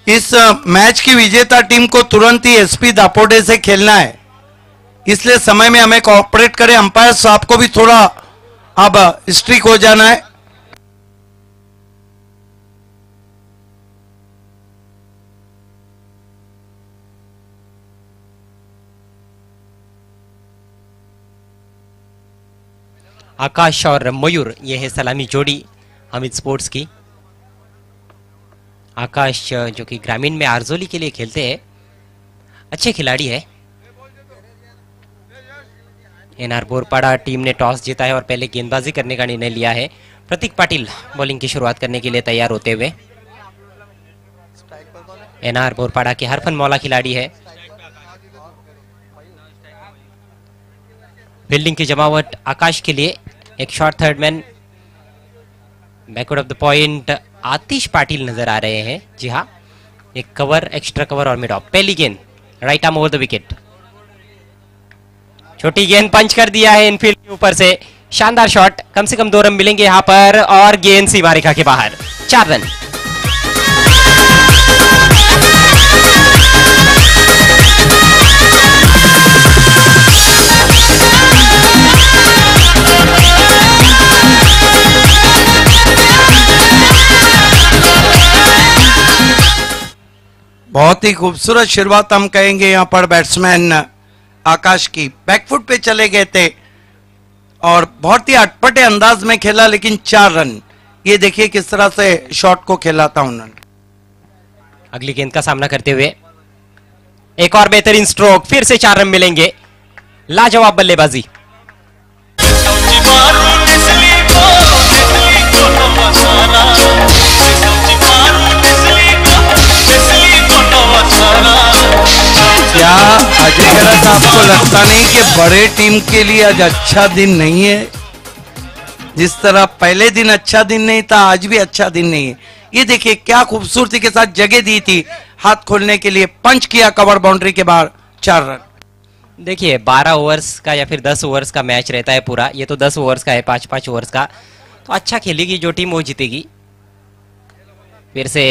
इस मैच की विजेता टीम को तुरंत ही एसपी दापोडे से खेलना है, इसलिए समय में हमें कोऑपरेट करें। अंपायर साहब को भी थोड़ा अब स्ट्रिक हो जाना है। आकाश और मयूर, ये है सलामी जोड़ी हमिद स्पोर्ट्स की। आकाश जो कि ग्रामीण में आरजोली के लिए खेलते हैं, अच्छे खिलाड़ी है। एनआर बोरपाड़ा टीम ने टॉस जीता है और पहले गेंदबाजी करने का निर्णय लिया है। प्रतीक पाटिल बॉलिंग की शुरुआत करने के लिए तैयार होते हुए। एनआर बोरपाड़ा के हरफन मौला खिलाड़ी है। फील्डिंग की जमावट आकाश के लिए, एक short third man backward of the point Atish Patil नजर आ रहे हैं। जी हाँ, एक कवर, एक्स्ट्रा कवर और मिड ऑफ। पहली गेंद right arm over the wicket, छोटी गेंद पंच कर दिया है इनफील्ड के ऊपर से। शानदार शॉट, कम से कम 2 रन मिलेंगे यहां पर और गेंद सीमा रेखा के बाहर। 4 रन। बहुत ही खूबसूरत शुरुआत हम कहेंगे यहां पर बैट्समैन आकाश की। बैकफुट पे चले गए थे और बहुत ही अटपटे अंदाज में खेला, लेकिन 4 रन। ये देखिए किस तरह से शॉट को खेला था उन्होंने। अगली गेंद का सामना करते हुए एक और बेहतरीन स्ट्रोक, फिर से 4 रन मिलेंगे। लाजवाब बल्लेबाजी। क्या अजय गरज आपको लगता नहीं कि बड़े टीम के लिए आज अच्छा दिन नहीं है? जिस तरह पहले दिन अच्छा दिन नहीं था, आज भी अच्छा दिन नहीं है। ये देखिए क्या खूबसूरती के साथ जगह दी थी हाथ खोलने के लिए, पंच किया कवर बाउंड्री के बाहर, 4 रन। देखिए 12 ओवर्स का या फिर 10 ओवर्स का मैच रहता है पूरा, ये तो 10 ओवर्स का है, 5-5 ओवर्स का। तो अच्छा खेलेगी जो टीम वो जीतेगी। फिर से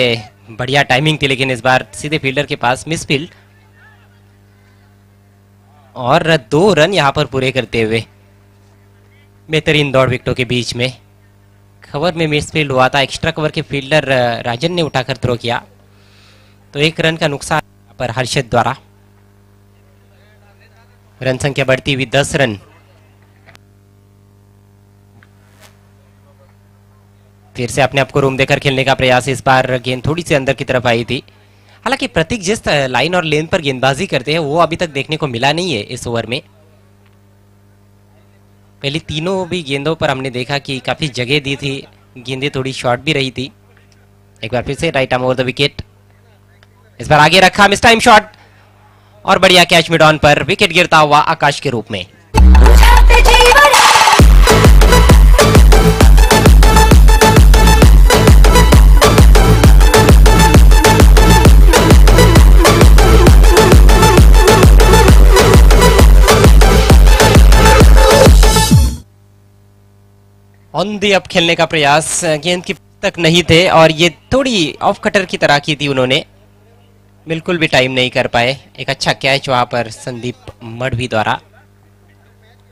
बढ़िया टाइमिंग थी, लेकिन इस बार सीधे फील्डर के पास मिस फील्ड और 2 रन यहां पर पूरे करते हुए। बेहतरीन दौड़ विकेटों के बीच में, कवर में मिस फील्ड हुआ था, एक्स्ट्रा कवर के फील्डर राजन ने उठाकर थ्रो किया, तो 1 रन का नुकसान पर हर्षद द्वारा। रन संख्या बढ़ती हुई 10 रन। फिर से अपने आप को रूम देकर खेलने का प्रयास। इस बार गेंद थोड़ी सी अंदर की तरफ आई थी। हालांकि प्रतीक जिस लाइन और लेन पर गेंदबाजी करते हैं वो अभी तक देखने को मिला नहीं है इस ओवर में। पहले तीनों भी गेंदों पर हमने देखा कि काफी जगह दी थी, गेंदें थोड़ी शॉर्ट भी रही थी। एक बार फिर से right arm over the wicket, इस बार आगे रखा, मिस टाइम शॉट और बढ़िया कैच मिड ऑन पर विकेट गिरता हुआ आकाश के रूप में। ऑन दी अप खेलने का प्रयास, गेंद की तक नहीं थे और ये थोड़ी ऑफ कटर की तरह की थी उन्होंने, बिल्कुल भी टाइम नहीं कर पाए। एक अच्छा कैच वहां पर संदीप मढ़वी द्वारा।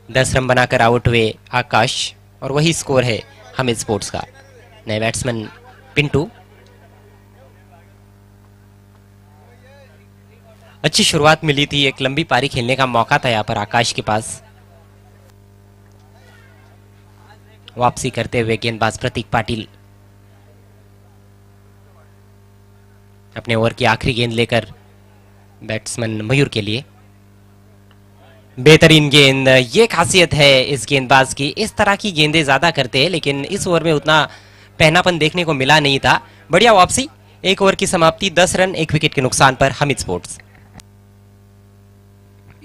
10 रन बनाकर आउट हुए आकाश और वही स्कोर है हमिद स्पोर्ट्स का। नए बैट्समैन पिंटू। अच्छी शुरुआत मिली थी, एक लंबी पारी खेलने का मौका था यहाँ पर आकाश के पास। वापसी करते हुए गेंदबाज प्रतीक पाटिल अपने ओवर की आखिरी गेंद लेकर बैट्समैन मयूर के लिए। बेहतरीन गेंद, ये खासियत है इस गेंदबाज की, इस तरह की गेंदें ज्यादा करते हैं, लेकिन इस ओवर में उतना पहनापन देखने को मिला नहीं था। बढ़िया वापसी, 1 ओवर की समाप्ति, 10 रन 1 विकेट के नुकसान पर हमिद स्पोर्ट्स।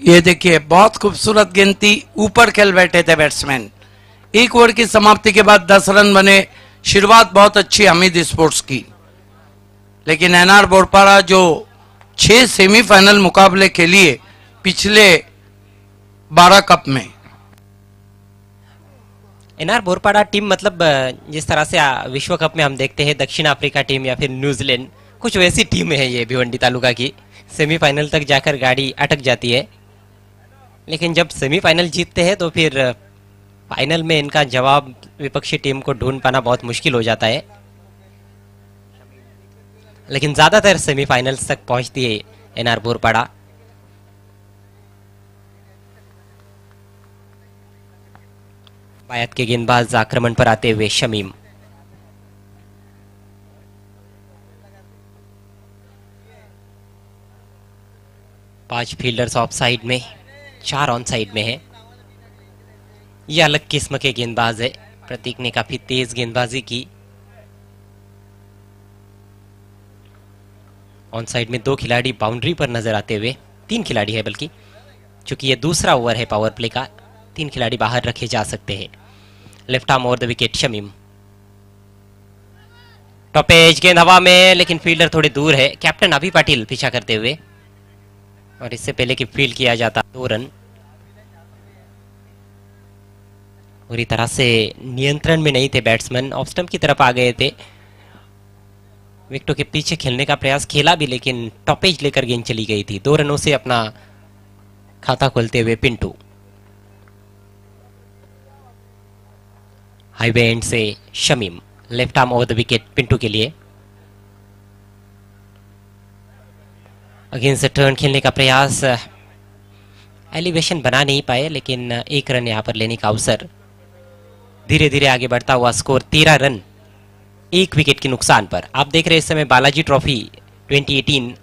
ये देखिए बहुत खूबसूरत गेंद थी, ऊपर खेल बैठे थे बैट्समैन। 1 ओवर की समाप्ति के बाद 10 रन बने। शुरुआत बहुत अच्छी हमीद स्पोर्ट्स की, लेकिन एनआर बोरपाड़ा जो 6 सेमीफाइनल मुकाबले खेलिए पिछले 12 कप में। एनआर बोरपाड़ा टीम मतलब जिस तरह से विश्व कप में हम देखते हैं दक्षिण अफ्रीका टीम या फिर न्यूजीलैंड, कुछ वैसी टीम है ये भिवंडी तालुका की, सेमीफाइनल तक जाकर गाड़ी अटक जाती है, लेकिन जब सेमीफाइनल जीतते हैं तो फिर फाइनल में इनका जवाब विपक्षी टीम को ढूंढ पाना बहुत मुश्किल हो जाता है। लेकिन ज्यादातर सेमीफाइनल्स तक पहुंचती है एनआर बोरपाड़ा। बायत के गेंदबाज आक्रमण पर आते हुए शमीम, पांच फील्डर्स ऑफ साइड में, 4 ऑन साइड में है। यह अलग किस्म के गेंदबाज है, प्रतीक ने काफी तेज गेंदबाजी की। ऑन साइड में 2 खिलाड़ी बाउंड्री पर नजर आते हुए, 3 खिलाड़ी है बल्कि, चूंकि यह दूसरा ओवर है पावर प्ले का, 3 खिलाड़ी बाहर रखे जा सकते हैं। Left arm over the wicket Shamim, top edge गेंद हवा में, लेकिन फील्डर थोड़ी दूर है। कैप्टन अभी पाटिल पीछा करते हुए, और इससे पहले कि फील्ड किया जाता 2 रन। पूरी तरह से नियंत्रण में नहीं थे बैट्समैन, ऑफ स्टंप की तरफ आ गए थे। विकेटों के पीछे खेलने का प्रयास किया भी, लेकिन टॉपेज लेकर गेंद चली गई थी। 2 रनों से अपना खाता खोलते हुए पिंटू, हाईवे एंड से Shamim, left arm over the wicket Pintu के लिए। अगेंस्ट टर्न खेलने का प्रयास, एलिवेशन बना नहीं पाए, लेकिन 1 रन यहां पर लेने का अवसर। धीरे धीरे आगे बढ़ता हुआ स्कोर 13 रन 1 विकेट के नुकसान पर। आप देख रहे हैं इस समय बालाजी ट्रॉफी 2018,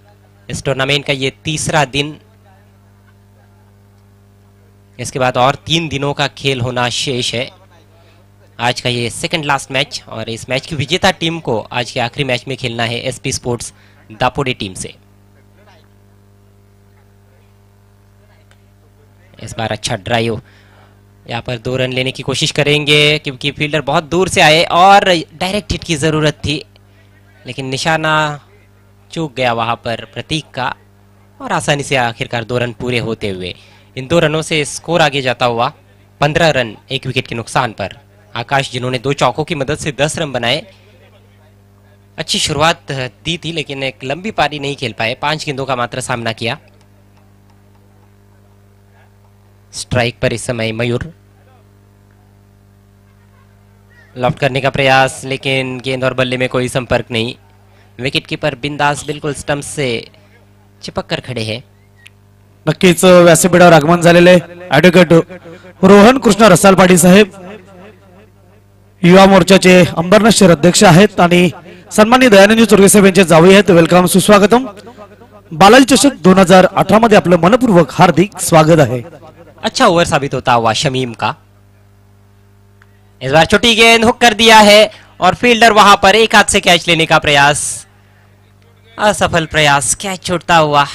इस टूर्नामेंट का ये तीसरा दिन। इसके बाद और 3 दिनों का खेल होना शेष है। आज का ये सेकंड लास्ट मैच, और इस मैच की विजेता टीम को आज के आखिरी मैच में खेलना है एसपी स्पोर्ट्स दापोडी टीम से। इस बार अच्छा ड्राइव, यहाँ पर 2 रन लेने की कोशिश करेंगे, क्योंकि फील्डर बहुत दूर से आए और डायरेक्ट हिट की जरूरत थी, लेकिन निशाना चूक गया वहां पर प्रतीक का, और आसानी से आखिरकार 2 रन पूरे होते हुए इन 2 रनों से स्कोर आगे जाता हुआ 15 रन 1 विकेट के नुकसान पर। आकाश, जिन्होंने 2 चौकों की मदद से 10 रन बनाए, अच्छी शुरुआत दी थी, लेकिन एक लंबी पारी नहीं खेल पाए। 5 गेंदों का मात्र सामना किया। स्ट्राइक पर इस समय मयूर, लॉफ्ट करने का प्रयास, लेकिन गेंद और बल्ले में कोई संपर्क नहीं। विकेट कीपर बिंदास बिल्कुल स्टंप से चिपक कर खड़े हैं। नक्कीच व्यासपीठावर आगमन झालेले ऍडव्होकेट रोहन कृष्ण रसाल पाटील साहेब युवा मोर्चाचे अंबरनाथ शहर अध्यक्ष आहेत आणि सन्माननीय दयानंद चोरगे साहेब यांचे जावई आहेत। वेलकम, सुस्वागतम। बालाजी चषक 2018 मध्ये आपलं मनपूर्वक हार्दिक स्वागत आहे। अच्छा ओवर साबित होता हुआ शमीम का, इस बार छोटी गेंद हुक कर दिया है, और फील्डर वहां पर एक हाथ से कैच लेने का प्रयास, असफल प्रयास, कैच छूटता हुआ।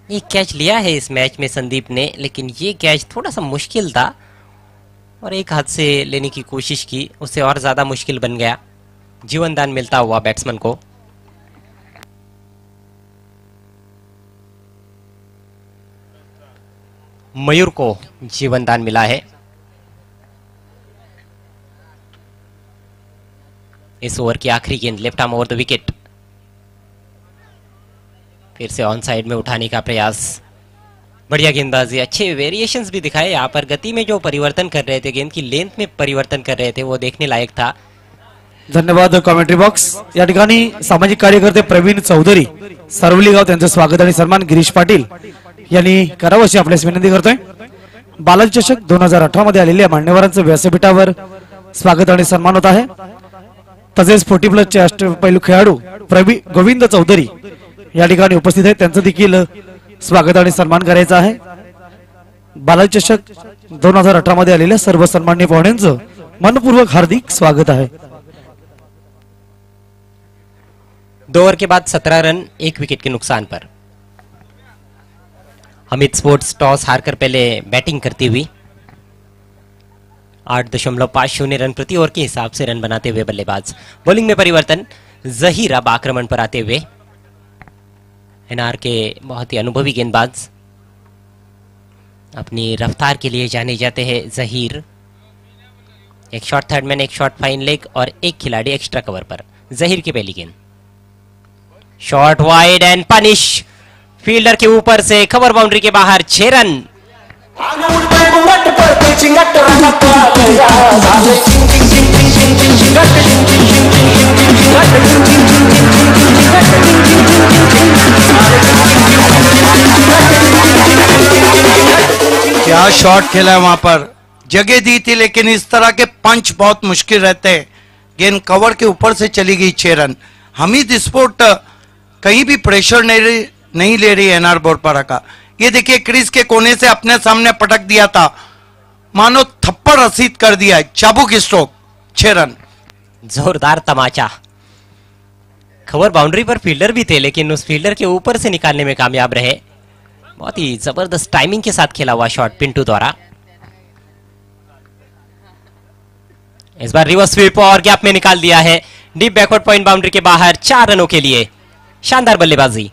एक कैच लिया है इस मैच में संदीप ने, लेकिन ये कैच थोड़ा सा मुश्किल था, और एक हाथ से लेने की कोशिश की, उससे और ज्यादा मुश्किल बन गया। जीवनदान मिलता हुआ बैट्समैन को। मयूर को जीवनदान मिला है। इस ओवर की आखिरी गेंद, left arm over the wicket, फिर से ऑन साइड में उठाने का प्रयास। बढ़िया गेंदबाजी, अच्छे वेरिएशंस भी दिखाए। यहाँ पर गति में जो परिवर्तन कर रहे थे, गेंद की लेंथ में परिवर्तन कर रहे थे, वो देखने लायक था। धन्यवाद कॉमेंट्री बॉक्स। या ठिकाणी सामाजिक कार्यकर्ते प्रवीण चौधरी सरवली गाव त्यांचं स्वागत आणि सन्मान गिरीश पाटील यांनी करावं अशी आपल्यास विनंती करतोय। बालाजी चषक 2018 मध्ये आलेल्या मान्यवरांचं व्यासपीठावर स्वागत आणि सन्मान होत आहे। तसेच 40+ चे अष्टपैलू खेळाडू गोविंद चौधरी या ठिकाणी उपस्थित आहेत, त्यांचं देखील स्वागत आणि सन्मान करायचा आहे। बालाजी चषक 2018 मध्ये आलेल्या सर्व सन्माननीय पाहुण्यांचं मनपूर्वक हार्दिक स्वागत आहे। 2 ओवर के बाद 17 रन 1 विकेट के नुकसान पर। अमित स्पोर्ट्स टॉस हारकर पहले बैटिंग करती हुई 8.50 रन प्रति ओवर के हिसाब से रन बनाते हुए बल्लेबाज। बॉलिंग में परिवर्तन, जहीर अब आक्रमण पर आते हुए। एनआर के बहुत ही अनुभवी गेंदबाज, अपनी रफ्तार के लिए जाने जाते हैं जहीर। एक शॉट थर्ड मैन, एक शॉट फाइन लेग और एक खिलाड़ी एक्स्ट्रा कवर पर। जहीर की पहली गेंद, shot wide and punish, fielder के ऊपर से कवर बाउंड्री के बाहर 6 रन। क्या शॉट खेला है वहां पर, जगह दी थी लेकिन इस तरह के पंच बहुत मुश्किल रहते हैं। गेंद कवर के ऊपर से चली गई 6 रन। हमीद स्पोर्ट कहीं भी प्रेशर नहीं ले रही एनआर बोरपाड़ा का। ये देखिए क्रीज के कोने से अपने सामने पटक दिया था, मानो थप्पड़ रसीद कर दिया है, चाबुक स्ट्रोक, 6 रन। जोरदार तमाचा, कवर बाउंड्री पर फील्डर भी थे लेकिन उस फील्डर के ऊपर से निकालने में कामयाब रहे। बहुत ही जबरदस्त टाइमिंग के साथ खेला हुआ शॉट पिंटू द्वारा। इस बार रिवर्स स्वीप और गैप में निकाल दिया है, डीप बैकवर्ड पॉइंट बाउंड्री के बाहर 4 रनों के लिए। शानदार बल्लेबाजी।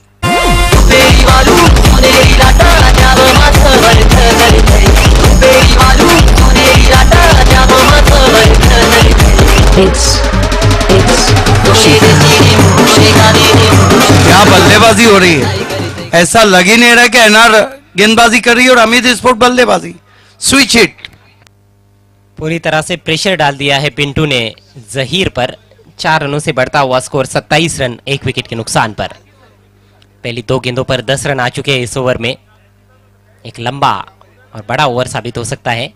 क्या बल्लेबाजी हो रही है, ऐसा लग ही नहीं रहा कि एनआर गेंदबाजी कर रही है और हमीद स्पोर्ट बल्लेबाजी। स्विच हिट, पूरी तरह से प्रेशर डाल दिया है पिंटू ने जहीर पर। 4 रनों से बढ़ता हुआ स्कोर 27 रन 1 विकेट के नुकसान पर। पहली 2 गेंदों पर 10 रन आ चुके हैं इस ओवर में। एक लंबा और बड़ा ओवर साबित हो सकता है।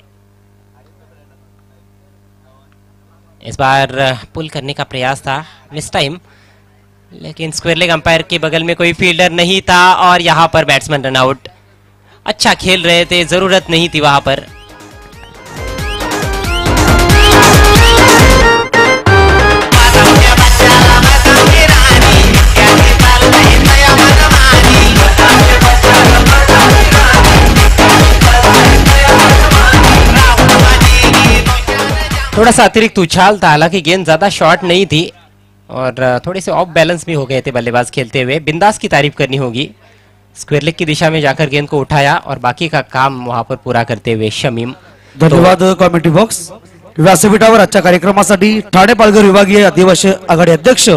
इस बार पुल करने का प्रयास था मिस टाइम, लेकिन स्क्वायर लेग अंपायर के बगल में कोई फील्डर नहीं था और यहां पर बैट्समैन रन आउट। अच्छा खेल रहे थे, जरूरत नहीं थी वहां पर। थोड़ा सा अतिरिक्त उछाल था, हालांकि गेंद ज्यादा शॉर्ट नहीं थी और थोड़े से ऑफ बैलेंस भी हो गए थे बल्लेबाज खेलते हुए। बिंदास की तारीफ करनी होगी, स्क्वायर लेग की दिशा में जाकर गेंद को उठाया और बाकी का काम वहां पर पूरा करते हुए शमीम। धन्यवाद कॉमेंट्री बॉक्स। व्यासपीठावर आजच्या कार्यक्रमासाठी ठाणे पालघर विभागीय आदिवासी आघाडी अध्यक्ष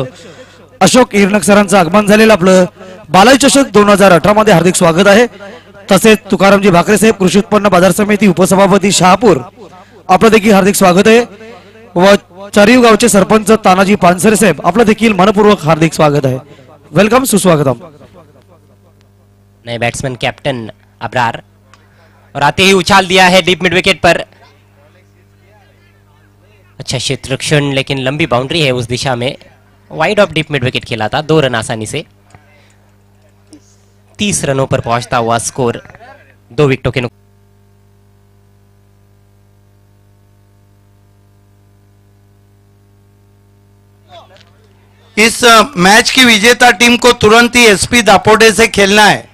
अशोक इरनक सरांचं आगमन झालेलं आपलं बालाई चषक 2018 मध्ये हार्दिक स्वागत आहे। तसेच तुकारामजी भाकरे साहेब कृषी उत्पन्न बाजार समिती उपसभापती शहापूर आपलं देखील हार्दिक स्वागत आहे व चारीव गावचे सरपंच तानाजी पानसरे साहेब आपलं देखील मनपूर्वक हार्दिक स्वागत आहे। वेलकम, सुस्वागतम। नए बैट्समैन कैप्टन अबरार और आते ही उछाल दिया है डीप मिड विकेट पर। अच्छा क्षेत्ररक्षण, लेकिन लंबी बाउंड्री है उस दिशा में। Wide of deep mid wicket खेला था, 2 रन आसानी से। 30 रनों पर पहुंचता हुआ स्कोर 2 विकेटों के नुकसान। इस मैच की विजेता टीम को तुरंत ही एसपी दापोडे से खेलना है,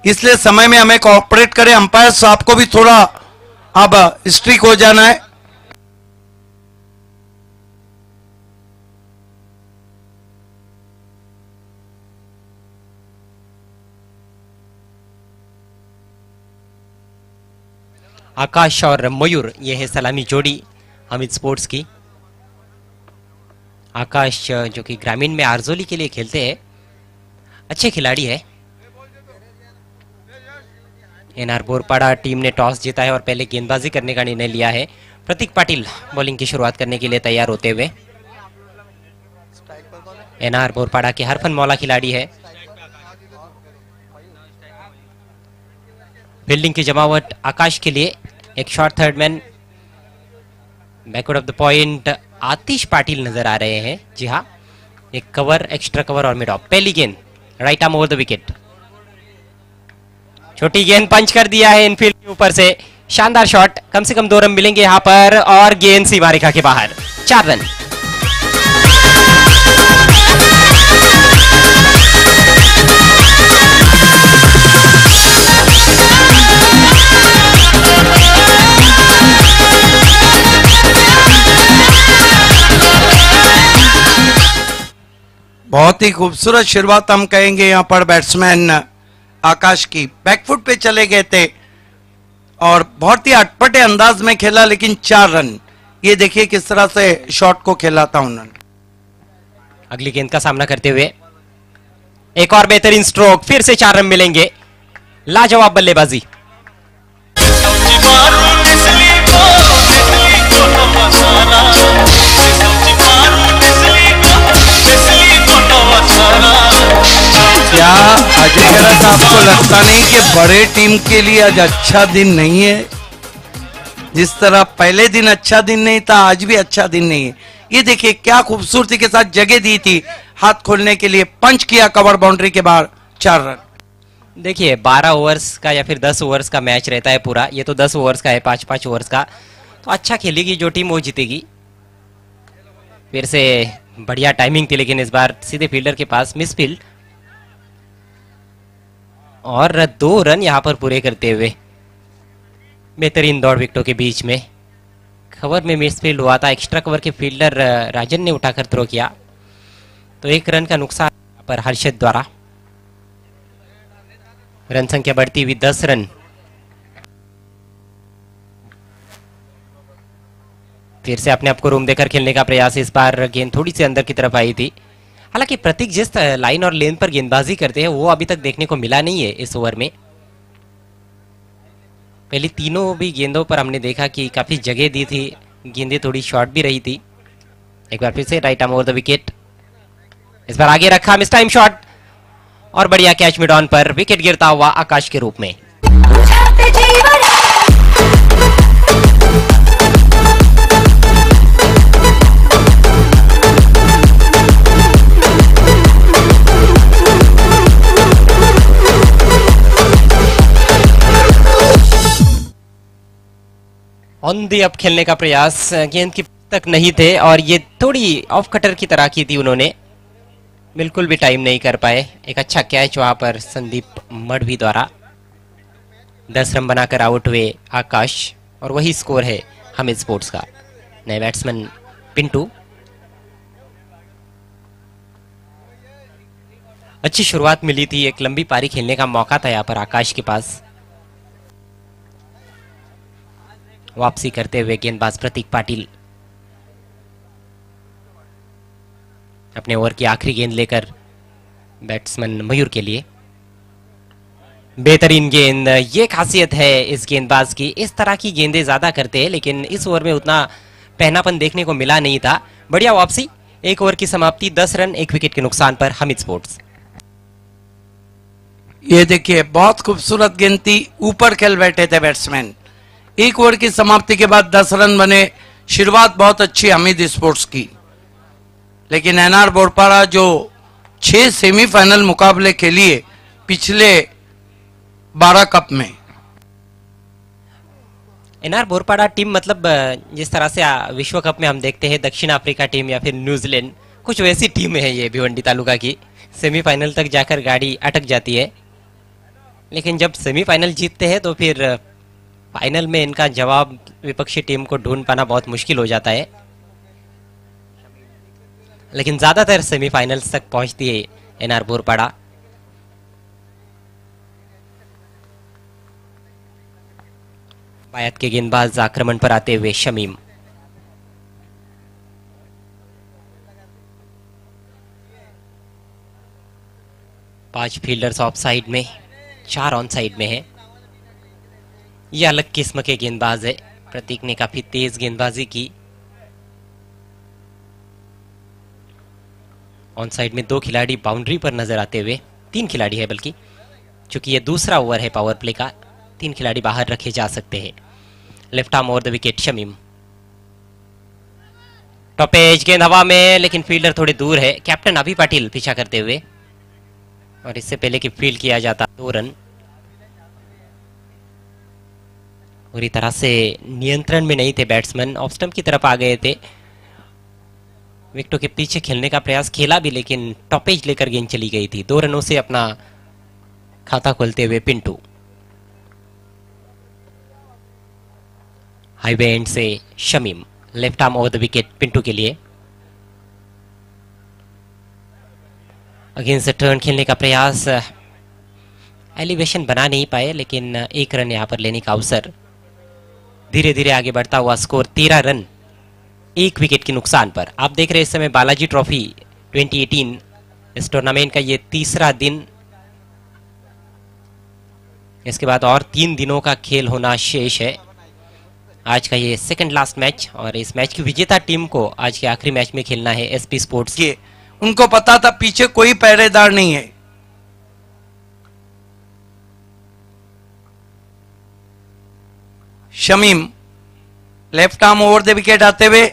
इसलिए समय में हमें कोऑपरेट करें। अंपायर साहब को भी थोड़ा अब स्ट्रिक हो जाना है। आकाश और मयूर, यह है सलामी जोड़ी हमीद स्पोर्ट्स की। आकाश जो कि ग्रामीण में आरजोली के लिए खेलते हैं, अच्छे खिलाड़ी है। एनआर बोरपाड़ा टीम ने टॉस जीता है और पहले गेंदबाजी करने का निर्णय लिया है। प्रतीक पाटिल बॉलिंग की शुरुआत करने के लिए तैयार होते हुए। एनआर बोरपाड़ा के हरफन मौला खिलाड़ी है। फील्डिंग की जमावट आकाश के लिए। एक short third man, backward of the point Atish Patil नजर आ रहे हैं। जी हाँ, एक कवर, एक्स्ट्रा कवर और मिड ऑफ। पहली गेंद right arm over the wicket, छोटी गेंद पंच कर दिया है इनफील्ड के ऊपर से। शानदार शॉट, कम से कम 2 रन मिलेंगे यहां पर और गेंद सीमा रेखा के बाहर। 4 रन। बहुत ही खूबसूरत शुरुआत हम कहेंगे यहाँ पर बैट्समैन आकाश की। बैकफुट पे चले गए थे और बहुत ही अटपटे अंदाज में खेला, लेकिन 4 रन। ये देखिए किस तरह से शॉट को खेला था उन्होंने। अगली गेंद का सामना करते हुए एक और बेहतरीन स्ट्रोक, फिर से 4 रन मिलेंगे। लाजवाब बल्लेबाजी। क्या अजय खेरा साहब को लगता नहीं कि बड़े टीम के लिए आज अच्छा दिन नहीं है? जिस तरह पहले दिन अच्छा दिन नहीं था, आज भी अच्छा दिन नहीं है। ये देखिए क्या खूबसूरती के साथ जगह दी थी हाथ खोलने के लिए, पंच किया कवर बाउंड्री के बाहर, 4 रन। देखिए 12 ओवर्स का या फिर 10 ओवर्स का मैच रहता है पूरा, ये तो 10 ओवर्स का है, 5-5 ओवर्स का, तो अच्छा खेलेगी जो टीम वो जीतेगी। फिर से बढ़िया टाइमिंग थी, लेकिन इस बार सीधे फील्डर के पास मिस फील्ड, और 2 रन यहां पर पूरे करते हुए बेहतरीन दौड़ विकेटों के बीच में। कवर में मिस फील्ड हुआ था, एक्स्ट्रा कवर के फील्डर राजन ने उठाकर थ्रो किया, तो 1 रन का नुकसान पर हर्षद द्वारा। रन संख्या बढ़ती हुई 10 रन। फिर से अपने आप को रूम देकर खेलने का प्रयास, इस बार गेंद थोड़ी सी अंदर की तरफ आई थी। हालांकि प्रतीक जिस लाइन और लेन पर गेंदबाजी करते हैं वो अभी तक देखने को मिला नहीं है इस ओवर में। पहले तीनों भी गेंदों पर हमने देखा कि काफी जगह दी थी, गेंदें थोड़ी शॉर्ट भी रही थी। एक बार फिर से right arm over the wicket, इस बार आगे रखा, मिस टाइम शॉट, और बढ़िया कैच मिड ऑन पर विकेट गिरता हुआ आकाश के रूप में। ऑन दी अप खेलने का प्रयास, गेंद की तक नहीं थे और ये थोड़ी ऑफ कटर की तरह की थी उन्होंने, बिल्कुल भी टाइम नहीं कर पाए। एक अच्छा कैच वहां पर संदीप मढ़वी द्वारा। 10 रन बनाकर आउट हुए आकाश, और वही स्कोर है हमिद स्पोर्ट्स का। नए बैट्समैन पिंटू, अच्छी शुरुआत मिली थी, एक लंबी पारी खेलने का मौका था यहाँ पर आकाश के पास। वापसी करते हुए गेंदबाज प्रतीक पाटिल अपने ओवर की आखिरी गेंद लेकर बैट्समैन मयूर के लिए। बेहतरीन गेंद, ये खासियत है इस गेंदबाज की, इस तरह की गेंदें ज्यादा करते हैं, लेकिन इस ओवर में उतना पहनापन देखने को मिला नहीं था। बढ़िया वापसी, 1 ओवर की समाप्ति, 10 रन 1 विकेट के नुकसान पर हमिद स्पोर्ट्स। ये देखिए बहुत खूबसूरत गेंद थी, ऊपर खेल बैठे थे बैट्समैन। 1 ओवर की समाप्ति के बाद 10 रन बने, शुरुआत बहुत अच्छी हमीद स्पोर्ट्स की। लेकिन एनआर बोरपाड़ा जो 6 सेमीफाइनल मुकाबले खेलिए पिछले 12 कप में। एनआर बोरपाड़ा टीम मतलब जिस तरह से विश्व कप में हम देखते हैं दक्षिण अफ्रीका टीम या फिर न्यूजीलैंड, कुछ वैसी टीम है ये भिवंडी तालुका की। सेमीफाइनल तक जाकर गाड़ी अटक जाती है, लेकिन जब सेमीफाइनल जीतते हैं तो फिर फाइनल में इनका जवाब विपक्षी टीम को ढूंढ पाना बहुत मुश्किल हो जाता है। लेकिन ज्यादातर सेमीफाइनल्स तक पहुंचती है एनआर बोरपाड़ा। बायत के गेंदबाज आक्रमण पर आते हुए शमीम, पांच फील्डर्स ऑफ साइड में, 4 ऑन साइड में है। यह अलग किस्म के गेंदबाज है। प्रतीक ने काफी तेज गेंदबाजी की। ऑन साइड में 2 खिलाड़ी बाउंड्री पर नजर आते हुए, 3 खिलाड़ी है बल्कि, क्योंकि यह दूसरा ओवर है पावर प्ले का, 3 खिलाड़ी बाहर रखे जा सकते हैं। Left arm over the wicket Shamim, top edge, गेंद हवा में, लेकिन फील्डर थोड़े दूर है। कैप्टन अभी पाटिल पीछा करते हुए, और इससे पहले कि फील्ड किया जाता 2 रन। पूरी तरह से नियंत्रण में नहीं थे बैट्समैन, ऑफ स्टंप की तरफ आ गए थे। विकेटों के पीछे खेलने का प्रयास किया भी, लेकिन टॉपेज लेकर गेंद चली गई थी। 2 रनों से अपना खाता खोलते हुए पिंटू, हाईवे एंड से Shamim, left arm over the wicket Pintu के लिए। अगेंस्ट द टर्न खेलने का प्रयास, एलिवेशन बना नहीं पाए, लेकिन 1 रन यहां पर लेने का अवसर। धीरे धीरे आगे बढ़ता हुआ स्कोर 13 रन 1 विकेट के नुकसान पर। आप देख रहे हैं इस समय बालाजी ट्रॉफी 2018 इस टूर्नामेंट का ये तीसरा दिन, इसके बाद और 3 दिनों का खेल होना शेष है। आज का ये सेकंड लास्ट मैच, और इस मैच की विजेता टीम को आज के आखिरी मैच में खेलना है एसपी स्पोर्ट्स के। उनको पता था पीछे कोई पहरेदार नहीं है। Shamim left arm over the wicket आते हुए,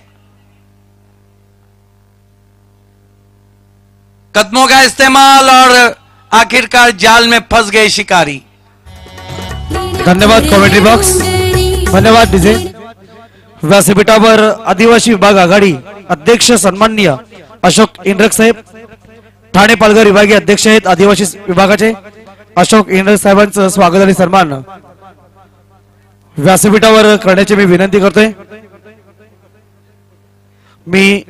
कदमों का इस्तेमाल और आखिरकार जाल में फंस गए शिकारी। धन्यवाद कॉमेंट्री बॉक्स, धन्यवाद डीजे। व्यासपीठावर आदिवासी विभाग आघाडी अध्यक्ष सन्माननीय अशोक इंद्रक साहेब, ठाणे पालघर विभागीय अध्यक्ष आहेत आदिवासी विभागाचे अशोक इंद्रक साहेबांचं स्वागत आणि सन्मान व्यासपीठावर करण्याची मी विनंती करतोय। मी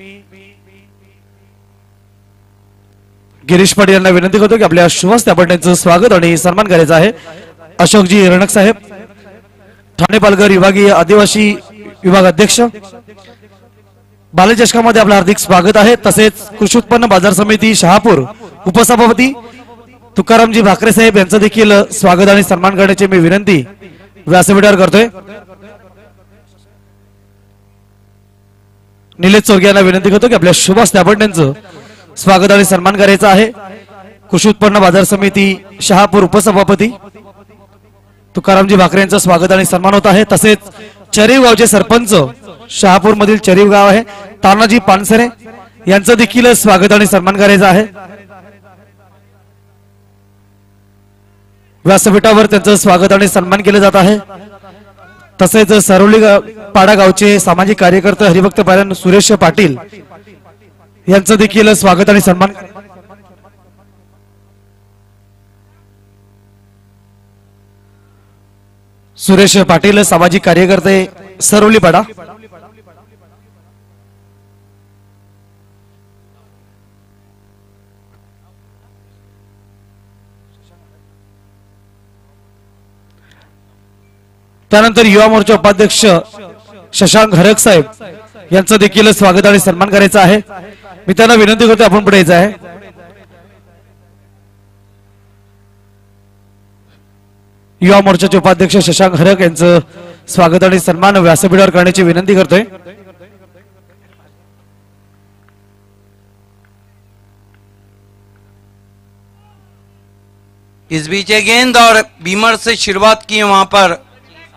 गिरीश पाटील यांना विनंती करतो की आपल्या शुभस्ते आपण त्यांचं स्वागत आणि सन्मान करायचा आहे। अशोकजी रणक साहेब, ठाणे पालघर विभागीय आदिवासी विभाग अध्यक्ष, बालचषकामध्ये आपलं हार्दिक स्वागत आहे। तसेच कृषी उत्पन्न बाजार समिती शहापूर उपसभापती तुकारामजी भाकरे साहेब यांचं देखील स्वागत आणि सन्मान करण्याची मी विनंती व्यासपीठावर करतोय। निलेश चौगे यांना विनंती करतो की आपल्या शुभ हस्ते आपण त्यांचं स्वागत आणि सन्मान करायचा आहे। कृषी उत्पन्न बाजार समिती शहापूर उपसभापती तुकारामजी भाकरे यांचं स्वागत आणि सन्मान होत आहे। तसेच चरीव गावचे सरपंच, शहापूर मधील चरीव गाव आहे, तानाजी पानसरे यांचं देखील स्वागत आणि सन्मान करायचा आहे। व्यासपीठावर त्यांचं स्वागत आणि सन्मान केले जात आहे। तसेच सरवली पाडा गावचे सामाजिक कार्यकर्ते हरिभक्त पायलन सुरेश पाटील यांचं देखील स्वागत आणि सन्मान। सुरेश पाटील सामाजिक कार्यकर्ते सरवली पाडा। त्यानंतर युवा मोर्चा उपाध्यक्ष शशांक हरक साहेब यांचं देखील स्वागत आणि सन्मान करायचा आहे। मी त्यांना विनंती करतो आपण पुढे यायचं आहे। युवा मोर्चाचे उपाध्यक्ष शशांक हरक यांचं स्वागत आणि सन्मान व्यासपीठावर करण्याची विनंती करतोय। इस बीच गेंद और बीमर से शुरुआत की वहां पर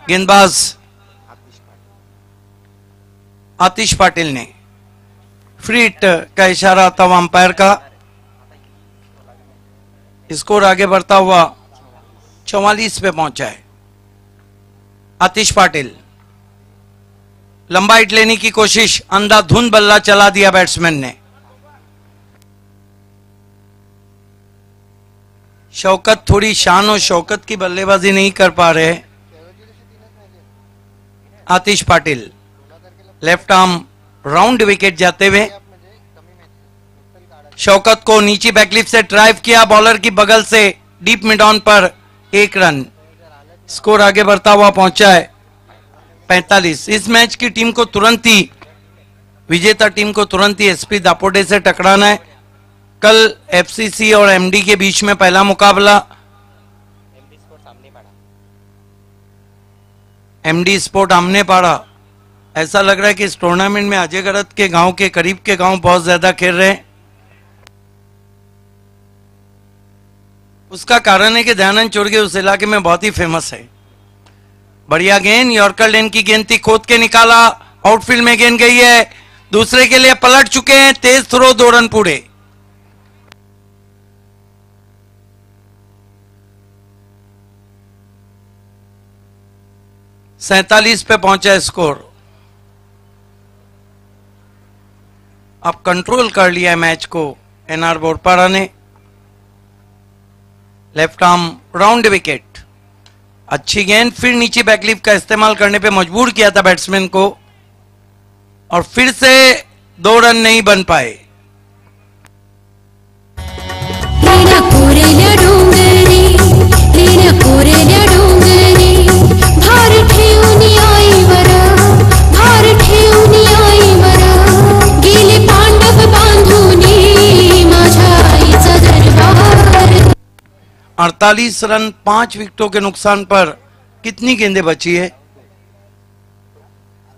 गेंदबाज आतिश पाटिल ने, फ्री हिट का इशारा था अंपायर का। स्कोर आगे बढ़ता हुआ 44 पे पहुंचा है। आतिश पाटिल लंबा हिट लेने की कोशिश, अंधाधुंध बल्ला चला दिया बैट्समैन ने। शौकत थोड़ी शान और शौकत की बल्लेबाजी नहीं कर पा रहे। Atish Patil left arm round wicket जाते हुए, शौकत को नीचे बैकलिफ्ट से ड्राइव किया, बॉलर की बगल से डीप मिड ऑन पर 1 रन। स्कोर आगे बढ़ता हुआ पहुंचा है 45। इस मैच की टीम को तुरंत ही, विजेता टीम को तुरंत ही एसपी दापोटे से टकराना है। कल एफसीसी और एमडी के बीच में पहला मुकाबला, एमडी स्पोर्ट आमने पाड़ा। ऐसा लग रहा है कि इस टूर्नामेंट में अजयगढ़ के गांव के करीब के गांव बहुत ज्यादा खेल रहे हैं। उसका कारण है कि दयानंद चोरगे उस इलाके में बहुत ही फेमस है। बढ़िया गेंद, यॉर्कर लेन की गेंद थी, खोद के निकाला, आउटफील्ड में गेंद गई है, दूसरे के लिए पलट चुके हैं, तेज थ्रो, 2 रन पूरे। सैतालीस पे पहुंचा स्कोर। अब कंट्रोल कर लिया है मैच को एनआर बोरपाड़ा ने। लेफ्ट आर्म राउंड विकेट, अच्छी गेंद, फिर नीचे बैकलिफ का इस्तेमाल करने पे मजबूर किया था बैट्समैन को, और फिर से 2 रन नहीं बन पाए। गेले पांडव बांधूनी माझ्या आईचा 48 रन 5 विकेटों के नुकसान पर कितनी गेंदें बची है?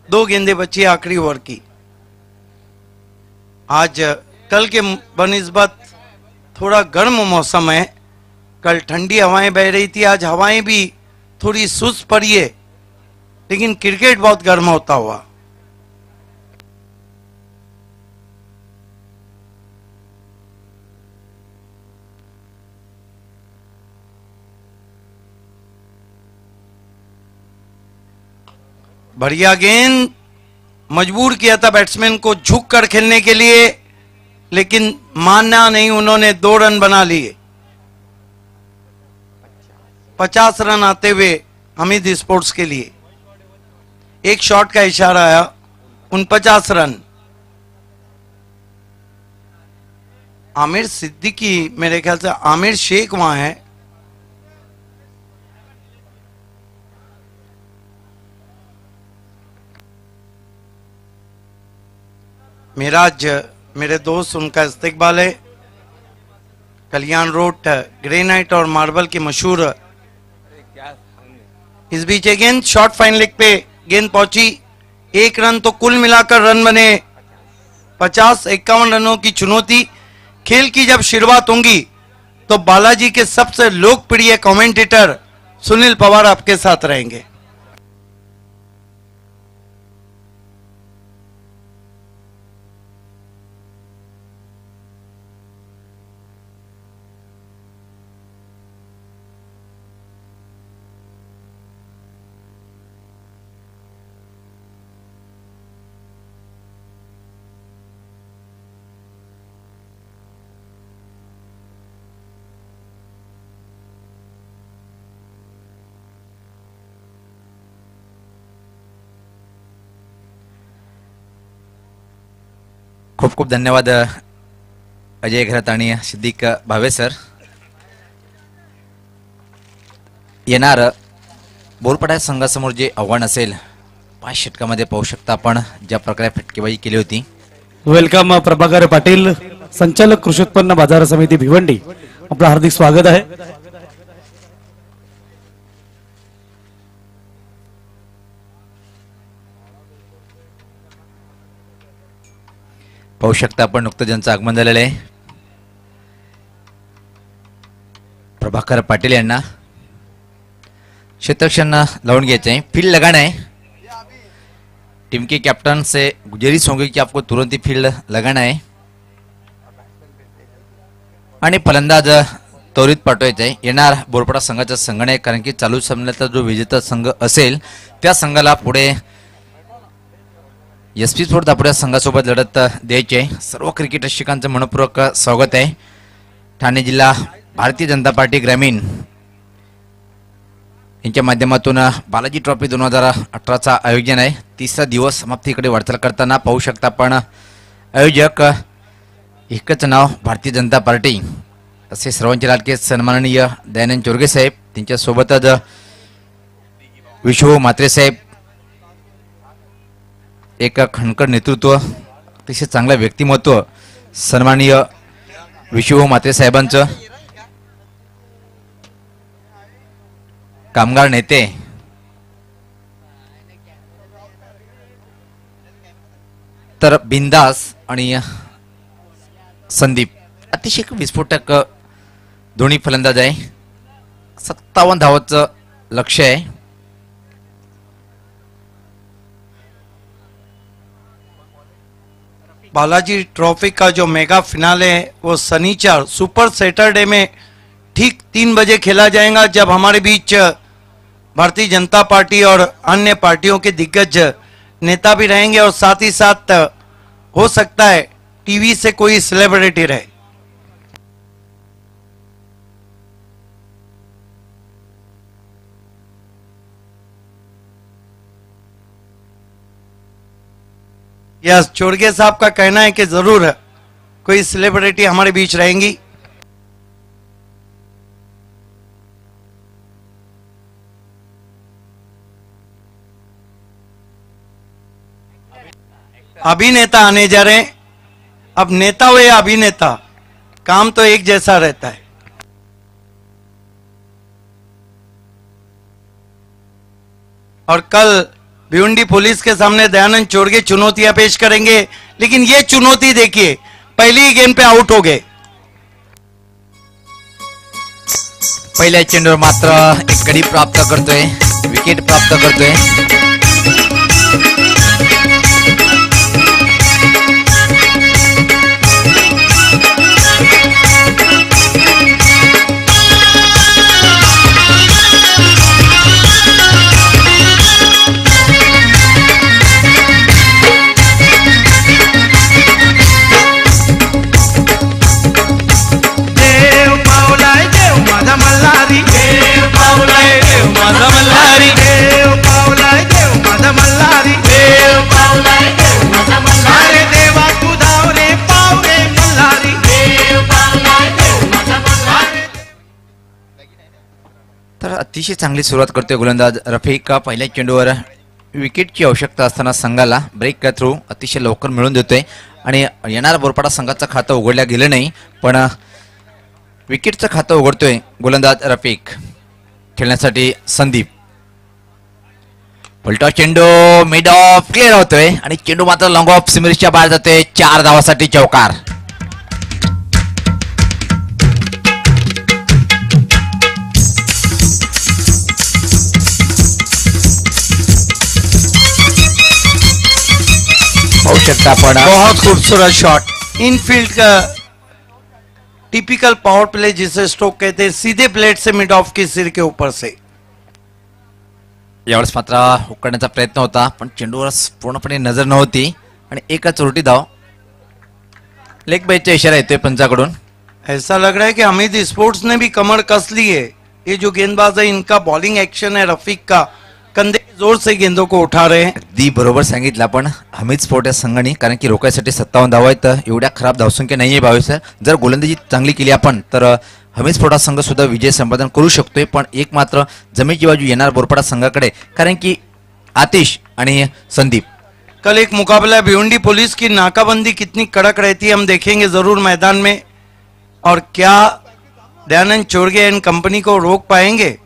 2 गेंदें बची है आखिरी ओवर की। आज कल के बनिस्बत थोड़ा गर्म मौसम है। कल ठंडी हवाएं बह रही थी, आज हवाएं भी थोड़ी सुस्त पड़ी है, लेकिन क्रिकेट बहुत गर्म होता हुआ। बढ़िया गेंद, मजबूर किया था बैट्समैन को झुक कर खेलने के लिए, लेकिन मानना नहीं, उन्होंने 2 रन बना लिए। 50 रन आते हुए हमीद स्पोर्ट्स के लिए। एक शॉट का इशारा आया, 49 रन। आमिर सिद्दीकी, मेरे ख्याल से आमिर शेख वहां है। मिराज मेरे दोस्त, उनका इस्तेकबाल है। कल्याण रोड ग्रेनाइट और मार्बल की मशहूर। इस बीच गेंद शॉर्ट फाइन लेग पे गेंद पहुंची। 1 रन, तो कुल मिलाकर रन बने 50-51 रनों की चुनौती। खेल की जब शुरुआत होंगी तो बालाजी के सबसे लोकप्रिय कमेंटेटर सुनील पवार आपके साथ रहेंगे। खूप खूप धन्यवाद अजय घरात आणि सिद्दीक भावे सर. येणार बोरपडा संघासमोर जे आव्हान असेल 5 षटकामध्ये पाहू शकता आपण ज्या प्रकारे फटकेबाजी केली होती. वेलकम प्रभाकर पाटील, संचालक कृषी उत्पन्न बाजार समिती भिवंडी, आपलं हार्दिक स्वागत आहे. पाहू शकता आपण नुकतं ज्यांचं आगमन झालेलं आहे प्रभाकर पाटील यांना क्षेत्ररक्षण लावून घ्यायचे आहे. फील्ड लगाना है. टीम के कैप्टन से गुजारिश होगी कि आपको तुरंत ही फील्ड लगाना है आणि फलंदाज त्वरित पाठवायचे आहे. येणार बोरपडा संघाचा संघ नाही, कारण की चालू सामन्याचा जो विजेता संघ असेल त्या संघाला पुढे एसपी स्पोर्ट दापोडा संघासोबत लढत द्यायची आहे. सर्व क्रिकेट रसिकांचं मनपूर्वक स्वागत आहे. ठाणे जिल्हा भारतीय जनता पार्टी ग्रामीण यांच्या माध्यमातून बालाजी ट्रॉफी 2018चा आयोजन आहे. 30रा दिवस समाप्तीकडे वाटचाल करताना पाहू शकता आपण आयोजक एकच नाव भारतीय जनता पार्टी असे सर्वांचे लाडके सन्माननीय दयानंद चोरगे साहेब, त्यांच्या सोबतच विश्व मात्रे साहेब, एक खणकर नेतृत्व, अतिशय चांगलं व्यक्तिमत्व सन्माननीय विश्व मात्रे साहेबांचं, कामगार नेते तर बिंदास आणि संदीप अतिशय विस्फोटक दोन्ही फलंदाज आहे. 57 धावांचं लक्ष्य आहे. बालाजी ट्रॉफी का जो मेगा फिनाले है वो शनिचर सुपर सैटरडे में ठीक 3 बजे खेला जाएगा, जब हमारे बीच भारतीय जनता पार्टी और अन्य पार्टियों के दिग्गज नेता भी रहेंगे और साथ ही साथ हो सकता है टीवी से कोई सेलिब्रिटी रहे. यस, चोरगे साहब का कहना है कि जरूर कोई सेलिब्रिटी हमारे बीच रहेंगी. अभिनेता आने जा रहे हैं. अब नेता हो या अभिनेता, काम तो एक जैसा रहता है. और कल भिवंडी पुलिस के सामने दयानंद चोरगे चुनौतियां पेश करेंगे, लेकिन ये चुनौती देखिए, पहली ही गेंद पे आउट हो गए। पहिल्या चेंडूवर मात्र एक गडी प्राप्त करतोय, विकेट प्राप्त करतोय। तर अतिशय चांगली सुरुवात करतोय गोलंदाज रफिक। पहिल्या चेंडूवर विकेटची आवश्यकता असताना संघाला ब्रेक थ्रू अतिशय लवकर मिळवून देतोय आणि येणारा बोरपाडा संघाचं खातं उघडल्या गेलं नाही, पण विकेटचं खातं उघडतोय गोलंदाज रफिक। खेळण्यासाठी संदीप, पलटा चेंडू मिड ऑफ क्लिअर होतोय आणि चेंडू मात्र लॉंग ऑफ सिमरीच्या बाहेर जातोय। 4 धावासाठी चौकार। पाहू शकता आपण बहुत खूबसूरत शॉट, इनफील्ड का टिपिकल पावर प्ले जिसे स्ट्रोक कहते हैं, सीधे प्लेट से मिड ऑफ के सिर के ऊपर से। यावेळेस मात्र उकडण्याचा प्रयत्न होता, पण चेंडूवर पूर्णपणे नजर नव्हती आणि एकच उलटी धाव। लेग बाईचा इशारा येतोय पंचाकडून। ऐसा लग रहा है कि हमीद स्पोर्ट्स ने भी कमर कस ली है। ये जो गेंदबाज है, इनका बॉलिंग एक्शन है रफीक का, कंधे जोर से गेंदों को उठा रहे हैं। अगदी बरोबर सांगितलं आपण हमीद स्पोर्ट या संघाने, कारण की रोखायसाठी 57 धावा आहेत, एवढ्या खराब धावसंख्या नाहीये 22। जर गोलंदाजी चांगली केली आपण तर हमीद स्पोर्ट संघ सुद्धा विजय संपादन करू शकतोय, पण एक मात्र जमेची बाजू येणार बोरपाडा संघाकडे, कारण की आतिश आणि संदीप। कल एक मुकाबला भिवंडी पुलिस की नाकाबंदी कितनी कड़क रहती है, हम देखेंगे जरूर मैदान में, और क्या दयानंद चोरगे एंड कंपनी को रोक पाएंगे।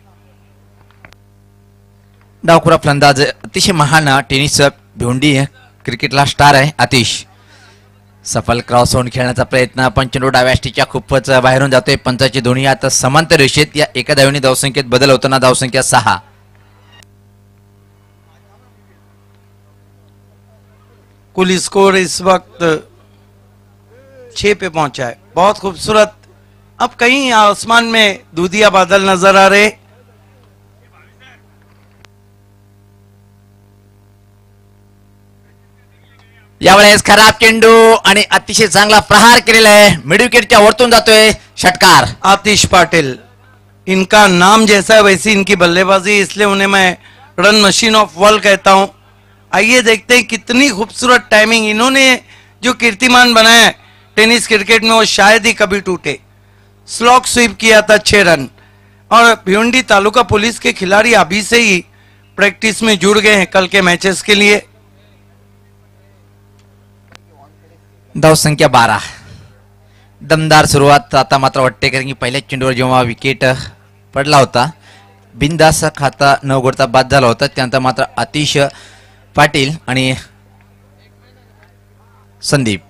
डावखुरा फलंदाज अतिशय महान टेनिस भिवंडी क्रिकेटला स्टार आहे आतिश। सफल क्रॉस होऊन खेळण्याचा प्रयत्न, पण चेंडू डाव्या स्टिकच्या खूपच बाहेरून जातोय। पंचाची दोन्ही आता समांतर रेषेत, या एका धावेने धावसंख्येत बदल होताना धावसंख्या 6। कुल स्कोर इस वक्त 6 पे पहुंचा है। बहुत खूबसूरत। अब कहीं आसमान में दूधिया बादल नजर आ रहे। यावेळेस खराब चेंडू आणि अतिशय चांगला प्रहार केलेला आहे, मिड विकेटच्या वरतून जातोय षटकार। आतिश पाटिल, इनका नाम जैसा है वैसी इनकी बल्लेबाजी, इसलिए उन्हें मैं रन मशीन ऑफ वर्ल्ड कहता हूं। आइए देखते हैं कितनी खूबसूरत टाइमिंग, इन्होंने जो कीर्तिमान बनाया है टेनिस क्रिकेट में वो शायद ही कभी टूटे। स्लॉक स्वीप किया था 6 रन, और भिवंडी तालुका पुलिस के खिलाड़ी अभी से ही प्रैक्टिस में जुड़ गए हैं कल के मैचेस के लिए। धावसंख्या 12। दमदार सुरुवात आता मात्र वाटते, कारण की पहिल्या चेंडूवर जेव्हा विकेट पडला होता बिनदास खाता न उघडता बाद झाला होता, त्यानंतर मात्र आतिश पाटील आणि संदीप।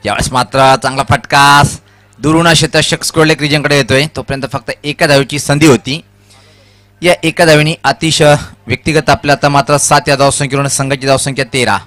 यावेळेस मात्र चांगला फटका दुरून शतक स्कोरलेक रिजनकडे येतोय, तोपर्यंत फक्त एका धावेची संधी होती। या एका धावेने आतिश व्यक्तिगत आपल्या आता मात्र 7 या धावसंख्येवरून संघाची धावसंख्या 13।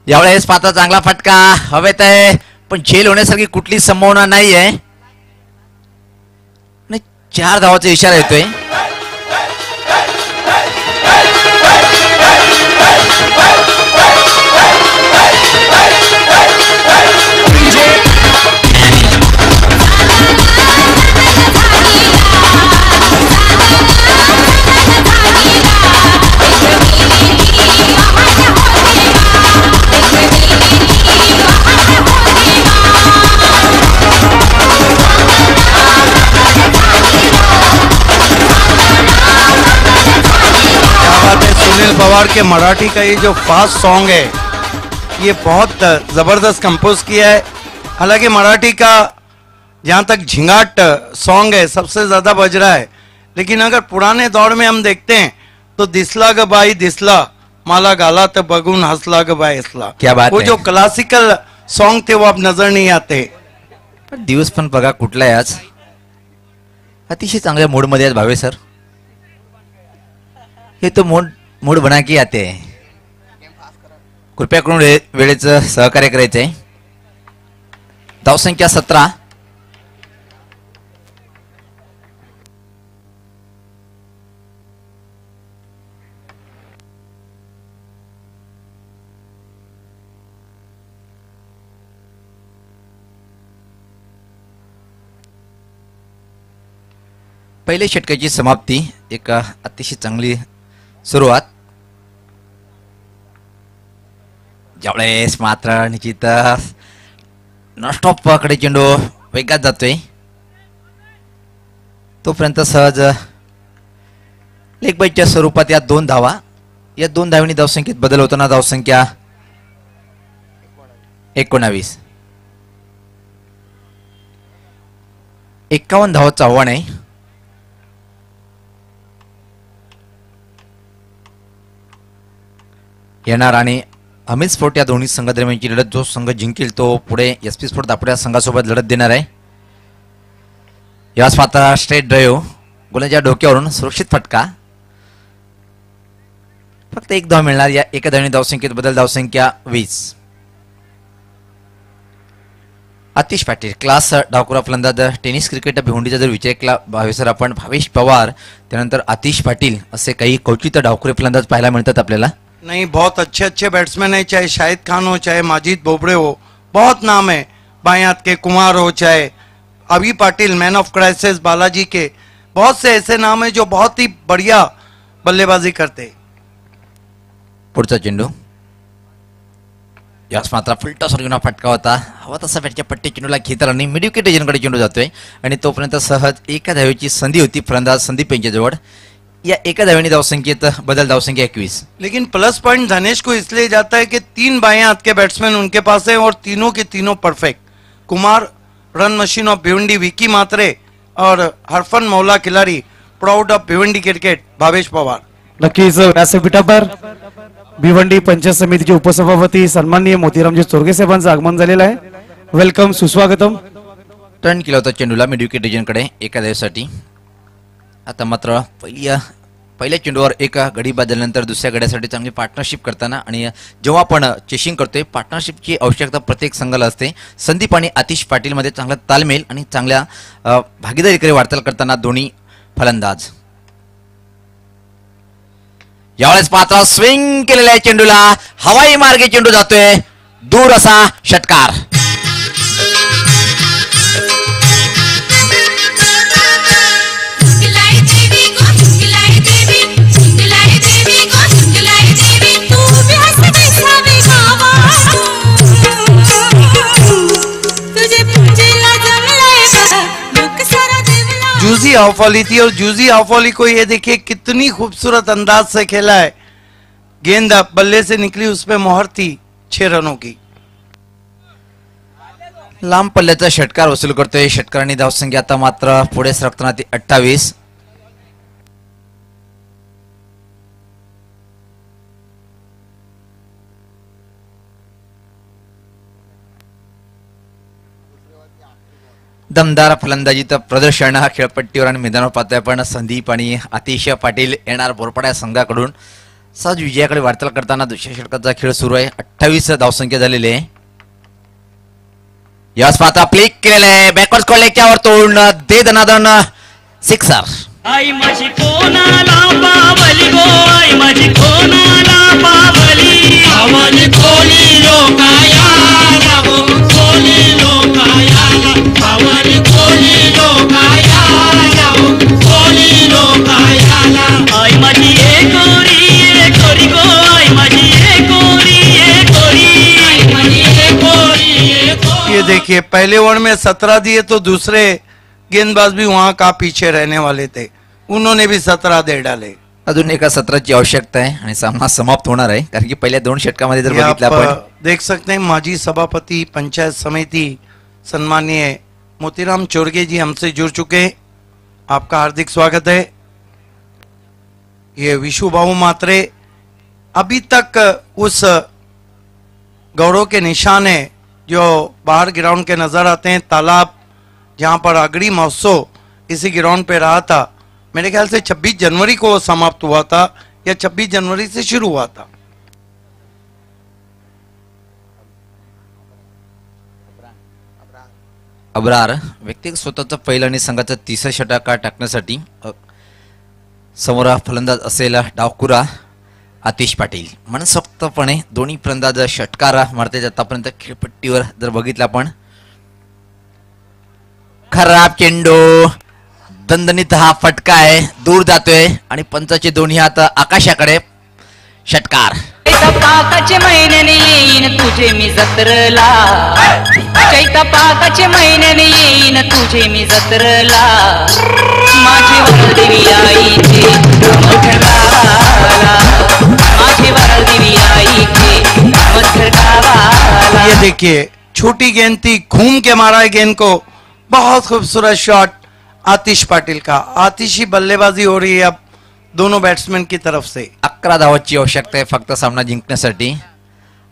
यावेळेस पाता चांगला फटका हवेत आहे, पण झेल होण्यासारखी कुठली संभावना नाही आहे। 4 धावाचा इशारा येतोय। पवार के मराठी का ये जो फास्ट सॉन्ग है ये बहुत जबरदस्त कंपोज किया है। हालांकि मराठी का जहाँ तक झिंगाट सॉन्ग है सबसे ज्यादा बज रहा है, लेकिन अगर पुराने दौर में हम देखते हैं तो दिसला ग बाई दिसला माला गाला तो बगुन हसला ग बाई हसला, क्या बात वो है। जो क्लासिकल सॉन्ग थे वो अब नजर नहीं आते। पण दिवस पण बघा कुठला आहे आज, अतिशय चांगल्या मूड मध्ये आहेत भावे सर। हे तो मूड बना के आते हैं। कृपया करून वेळेचं सहकार्य करायचं आहे। धावसंख्या 17। पहिले षटकाची समाप्ती, एक अतिशय चांगली सुरुवात। ज्यावेळेस मात्र निश्चित नॉनस्टॉप कडे चेंडू वेगात जातोय, तोपर्यंत सहज लेग बाईच्या स्वरूपात या 2 धावा, या 2 धावांनी धावसंख्येत बदल होताना धावसंख्या 19। 51 धावांचं आव्हान आहे। येणार आणि अमित स्फोट या दोन्ही संघादरम्यानची लढत, जो संघ जिंकेल तो पुढे एसपी स्फोट दापोडे संघासोबत लढत देणार आहे। यास मात्र स्ट्रेट ड्राईव्ह, गोलंदाजाच्या डोक्यावरून सुरक्षित फटका, फक्त 1 धाव मिळणार। या एका धावांनी धावसंख्येत बदल, धावसंख्या 20। आतिश पाटील क्लास डावखुरा फलंदाज। टेनिस क्रिकेट भिवंडीचा जर विचार केला भावेसर आपण, भावेश पवार त्यानंतर आतिश पाटील असे काही कवचित डावखुरे फलंदाज पाहायला मिळतात आपल्याला। नहीं, बहुत अच्छे अच्छे बैट्समैन है, चाहे शाहिद खान हो चाहे माजिद बोबड़े हो, बहुत नाम है। बाएं हाथ के कुमार हो चाहे अभी Patil man of crisis Balaji के, बहुत से ऐसे नाम है जो बहुत ही बढ़िया बल्लेबाजी करते। पुढचा चेंडू, यास मात्र फुलटॉसवर घेऊन फटका होता, हवा तसा बॅटच्या पट्टी चेंडूला खेचला आणि मिडविकेट एजंटकडे चेंडू जातोय आणि तोपर्यंत सहज एका धावेची संधी होती फलंदाज संदीप यांच्याजवळ। या एका धावेने धावसंख्येत बदल, धावसंख्या 21। लेकिन प्लस पॉइंट धनेश को इसलिए जाता है कि 3 बाएं हाथ के बैट्समैन उनके पास है और तीनों के तीनों perfect. Kumar run machine of Bhiwandi Vicky Mhatre और हरफन मौला खिलाड़ी proud of Bhiwandi cricket Bhavesh Pawar. नक्कीच व्यासपीठावर भिवंडी पंचायत समितीचे उपसभापती सन्माननीय मोतीरामजी चोरगे साहेबांचं आगमन झालेलं आहे। वेलकम, सुस्वागतम। टर्न केला होता चेंडूला मिडविकेट एजंटकडे एका धावेसाठी। आता मात्र पहिल्या चेंडूवर एक गडी बाद झाल्यानंतर दुसऱ्या गड्यासाठी चांगली पार्टनरशिप करताना आणि जेव्हा आपण चेसिंग करतोय पार्टनरशिपची आवश्यकता प्रत्येक संघाला असते। संदीप आणि आतिश पाटील मध्ये चांगला तालमेल आणि चांगल्या भागीदारीकडे वाटचाल करताना दोन्ही फलंदाज। यावेळेस पात्र स्विंग केलेल्या चेंडूला हवाई मार्गे चेंडू जातोय, दूर असा षटकार। जूजी आउफॉली थी और जूजी आउफॉली को ये देखिए कितनी खूबसूरत अंदाज से खेला है। गेंद बल्ले से निकली, उसपे मोहर थी 6 रनों की। लांब पल्ल्याचा षटकार वसूल करतोय षटकारांनी धावसंख्या आता मात्र पुढे सरकताना ती 28। दमदार फलंदाजीचं प्रदर्शन हा खेळपट्टीवर आणि मैदानावर पाहतोय आपण। संदीप आणि आतिश पाटील येणार बोरपाडा संघाकडून सहज विजयाकडे वाटचाल करताना दुसऱ्या षटकाचा खेळ सुरू आहे। 28 धावसंख्या झालेली आहे। यास पाता प्लिक केलेलं आहे, बॅकवर्ड कॉलेजच्या वरतून दे दनादन सिक्सर। आई माझी कोणाला पावली गो, आई माझी कोणाला पावली, पावली कोणी लोकाया गो, कोणी लोकाया, पावली कोणी लोकाया गो, कोणी लोकाया। आई माझी एकोरी गो, आई माझी एकोरी, आई माझी एकोरी। ये देखिए पहले ओवर में 17 दिए तो दूसरे गेंदबाज भी वहां का पीछे रहने वाले थे, उन्होंने भी 17 दे डाले। अजून एका सत्राची आवश्यकता आहे आणि सामना समाप्त होणार आहे, कारण की पहिल्या 2 षटकामध्ये जर ये आप बघितलं आपण देख सकते हैं माजी सभापति पंचायत समिति सम्मानीय मोतीराम चोरगे जी हमसे जुड़ चुके हैं। आपका हार्दिक स्वागत है। ये विशु बाबू मात्रे अभी तक उस गौरव के निशान है जो बाहर ग्राउंड के नजर आते हैं। तालाब जहां पर अगड़ी महोत्सव इसी ग्राउंड पे रहा था, मेरे ख्याल से 26 जनवरी को समाप्त हुआ था या 26 जनवरी से शुरू हुआ था। अब्रार व्यक्तिगत स्वतःचं पहिलं आणि संघाचं 30 षटक टाकण्यासाठी समोर फलंदाज असेल डावकुरा आतिश पाटील। मनसोक्तपणे दोन्ही फलंदाज षटकार मारते आतापर्यंत खेळपट्टीवर जर बघितलं आपण खराब चेंडू दणदणीत हा फटका आहे, दूर जातोय आणि पंचाचे दोन्ही हात आकाशाकडे। षटकार पाकाचे महिन्याने येईन तुझे मी जत्रला, चैता पाकाचे महिन्याने येईन तुझे मी जत्रला, माझी वरदेवी आईचे मथर गावाला, माझी वरदेवी आईचे मथर गावाला। ये देखिए छोटी गेंद थी, घूम के मारा है गेंद को, बहुत खूबसूरत शॉट आतिश पाटिल का। आतिशी बल्लेबाजी हो रही है अब दोनों बैट्समैन की तरफ से। 11 धावांची आवश्यकता आहे फक्त सामना जिंकण्यासाठी।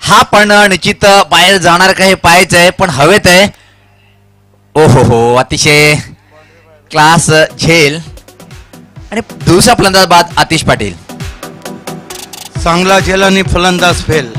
हा पण निश्चित बाहेर जाणार का हे पाहायचं आहे, पण हवेत आहे। ओहो हो, अतिशय क्लास झेल आणि दुसरा फलंदाज बाद आतिश पाटील। चांगला झेल आणि फलंदाज फेल।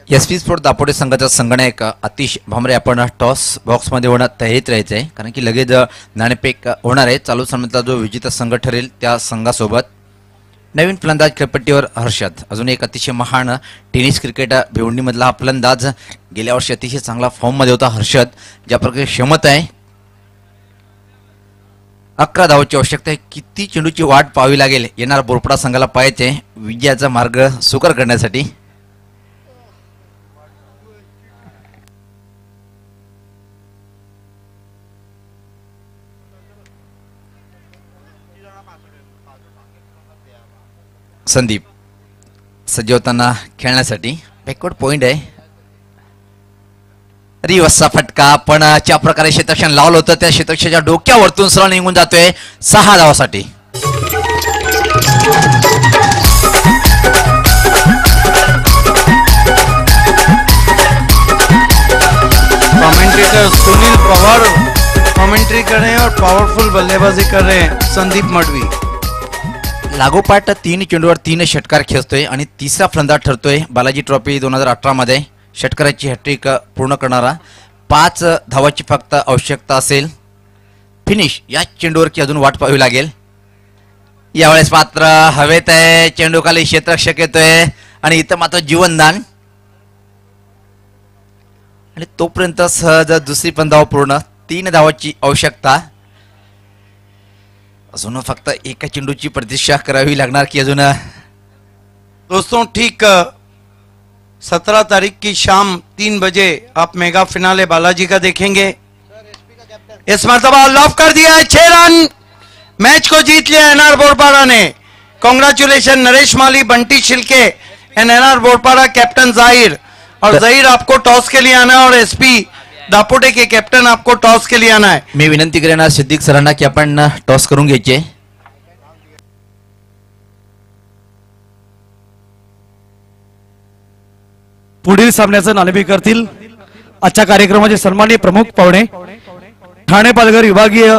एसपी स्पोर्ट दापोडे संघाचा संगणक आतिश भामरे आपण टॉस बॉक्स मध्ये होणार तयारीत राहायचंय, कारण की लगेच नाणेफेक होणार आहे। चालू सामन्यातला जो विजेता संघ ठरेल त्या संघासोबत नवीन फलंदाज खेळपट्टीवर हर्षद। अजून एक अतिशय महान टेनिस क्रिकेट भिवंडी मधला हा फलंदाज, गेल्या वर्षी अतिशय चांगला फॉर्म मध्ये होता हर्षद। ज्या प्रकारे क्षमता आहे, 11 धावांची आवश्यकता आहे। किती चेंडूची वाट पाहावी लागेल येणार बोरपडा संघाला पाहायचे विजयाचा मार्ग सुकर करण्यासाठी। संदीप सज्ज होताना खेळण्यासाठी बॅकवर्ड पॉइंट आहे। रिवर्सचा फटका, पण ज्या प्रकारे क्षेत्ररक्षण लावलं होतं त्या क्षेत्ररक्षणाच्या डोक्यावरतून सरळ निघून जातोय 6 धावासाठी। कमेंटेटर सुनील पवार कमेंट्री कर रहे हैं और पावरफुल बल्लेबाजी कर रहे हैं संदीप मडवी। लागोपाठ 3 चेंडूवर 3 षटकार खेचतोय आणि तिसरा फलंदाज ठरतोय बालाजी ट्रॉफी 2018 मध्ये षटकाराची हॅट्रिक पूर्ण करणारा। 5 धावाची फक्त आवश्यकता असेल फिनिश या चेंडूवर की अजून वाट पाहावी लागेल। यावेळेस मात्र हवेत आहे, चेंडू खाली क्षेत्ररक्षक येतोय आणि इथं मात्र जीवनदान आणि तोपर्यंत सहज दुसरी पण धाव पूर्ण। 3 धावाची आवश्यकता, अजून फक्त एका चेंडूची प्रतीक्षा करावी लागणार की अजून। दोस्तों ठीक 17 तारीख की शाम 3 बजे आप मेगा फिनाले बालाजी का देखेंगे। इस मरतबा लॉक कर दिया है 6 रन, मैच को जीत लिया एनआर बोरपाड़ा ने। Congratulation Naresh Mali, Bunty Shilke and NR Borpada captain Zahir. और जाहिर आपको टॉस के लिए आना है और एसपी दापोटे के कैप्टन आपको टॉस के लिए आना है। मी विनंती करेन सिद्दीक सरांना की आपण टॉस करून घ्यायचे। पुढील सामन्याचं नाणेफेक करतील आजच्या कार्यक्रमाचे सन्माननीय प्रमुख पाहुणे ठाणे पालघर विभागीय